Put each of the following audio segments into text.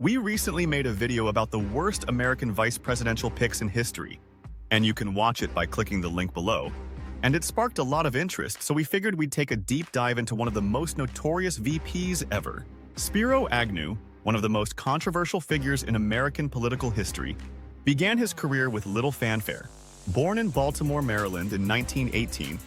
We recently made a video about the worst American vice presidential picks in history, and you can watch it by clicking the link below. And it sparked a lot of interest, so we figured we'd take a deep dive into one of the most notorious VPs ever. Spiro Agnew, one of the most controversial figures in American political history, began his career with little fanfare. Born in Baltimore, Maryland in 1918,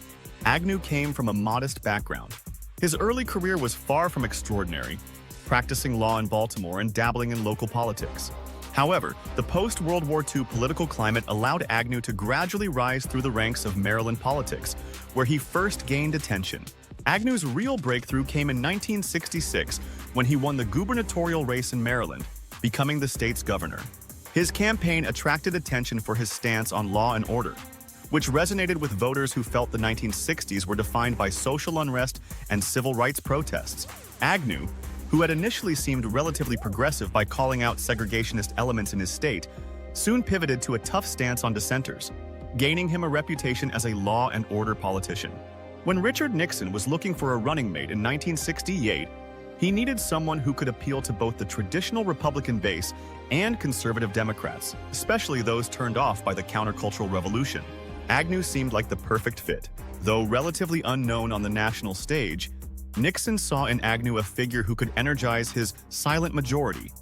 Agnew came from a modest background. His early career was far from extraordinary, practicing law in Baltimore and dabbling in local politics. However, the post-World War II political climate allowed Agnew to gradually rise through the ranks of Maryland politics, where he first gained attention. Agnew's real breakthrough came in 1966 when he won the gubernatorial race in Maryland, becoming the state's governor. His campaign attracted attention for his stance on law and order, which resonated with voters who felt the 1960s were defined by social unrest and civil rights protests. Agnew, who had initially seemed relatively progressive by calling out segregationist elements in his state, soon pivoted to a tough stance on dissenters, gaining him a reputation as a law and order politician. When Richard Nixon was looking for a running mate in 1968, he needed someone who could appeal to both the traditional Republican base and conservative Democrats, especially those turned off by the countercultural revolution. Agnew seemed like the perfect fit. Though relatively unknown on the national stage, Nixon saw in Agnew a figure who could energize his silent majority,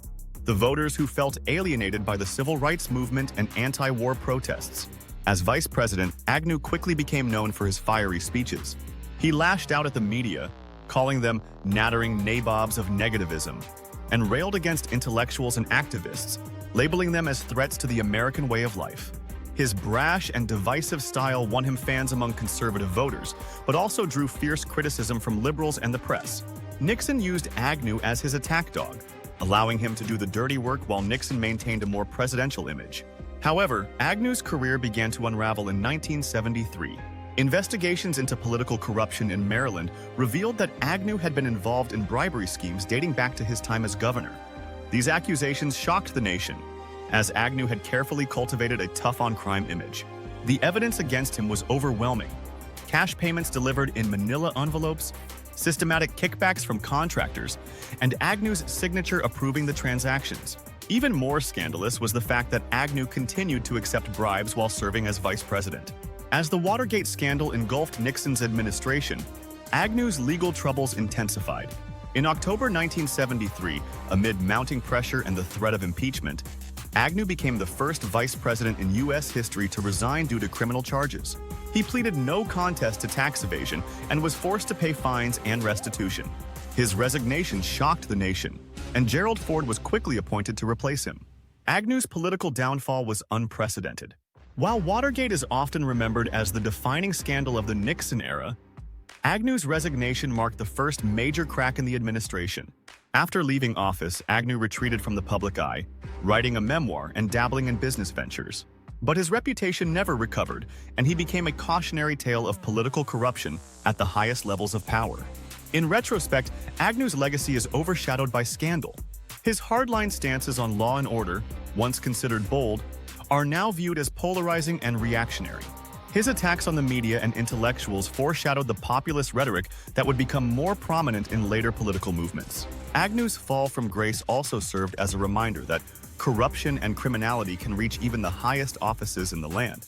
the voters who felt alienated by the civil rights movement and anti-war protests. As vice president, Agnew quickly became known for his fiery speeches. He lashed out at the media, calling them nattering nabobs of negativism, and railed against intellectuals and activists, labeling them as threats to the American way of life. His brash and divisive style won him fans among conservative voters, but also drew fierce criticism from liberals and the press. Nixon used Agnew as his attack dog, allowing him to do the dirty work while Nixon maintained a more presidential image. However, Agnew's career began to unravel in 1973. Investigations into political corruption in Maryland revealed that Agnew had been involved in bribery schemes dating back to his time as governor. These accusations shocked the nation, as Agnew had carefully cultivated a tough-on-crime image. The evidence against him was overwhelming. Cash payments delivered in manila envelopes, systematic kickbacks from contractors, and Agnew's signature approving the transactions. Even more scandalous was the fact that Agnew continued to accept bribes while serving as vice president. As the Watergate scandal engulfed Nixon's administration, Agnew's legal troubles intensified. In October 1973, amid mounting pressure and the threat of impeachment, Agnew became the first vice president in U.S. history to resign due to criminal charges. He pleaded no contest to tax evasion and was forced to pay fines and restitution. His resignation shocked the nation, and Gerald Ford was quickly appointed to replace him. Agnew's political downfall was unprecedented. While Watergate is often remembered as the defining scandal of the Nixon era, Agnew's resignation marked the first major crack in the administration. After leaving office, Agnew retreated from the public eye, writing a memoir and dabbling in business ventures. But his reputation never recovered, and he became a cautionary tale of political corruption at the highest levels of power. In retrospect, Agnew's legacy is overshadowed by scandal. His hardline stances on law and order, once considered bold, are now viewed as polarizing and reactionary. His attacks on the media and intellectuals foreshadowed the populist rhetoric that would become more prominent in later political movements. Agnew's fall from grace also served as a reminder that corruption and criminality can reach even the highest offices in the land,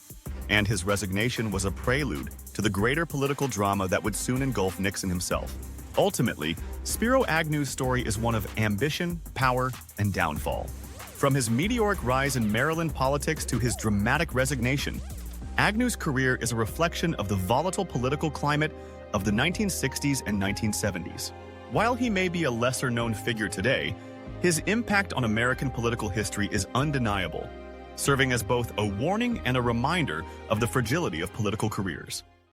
and his resignation was a prelude to the greater political drama that would soon engulf Nixon himself. Ultimately, Spiro Agnew's story is one of ambition, power, and downfall. From his meteoric rise in Maryland politics to his dramatic resignation, Agnew's career is a reflection of the volatile political climate of the 1960s and 1970s. While he may be a lesser-known figure today, his impact on American political history is undeniable, serving as both a warning and a reminder of the fragility of political careers.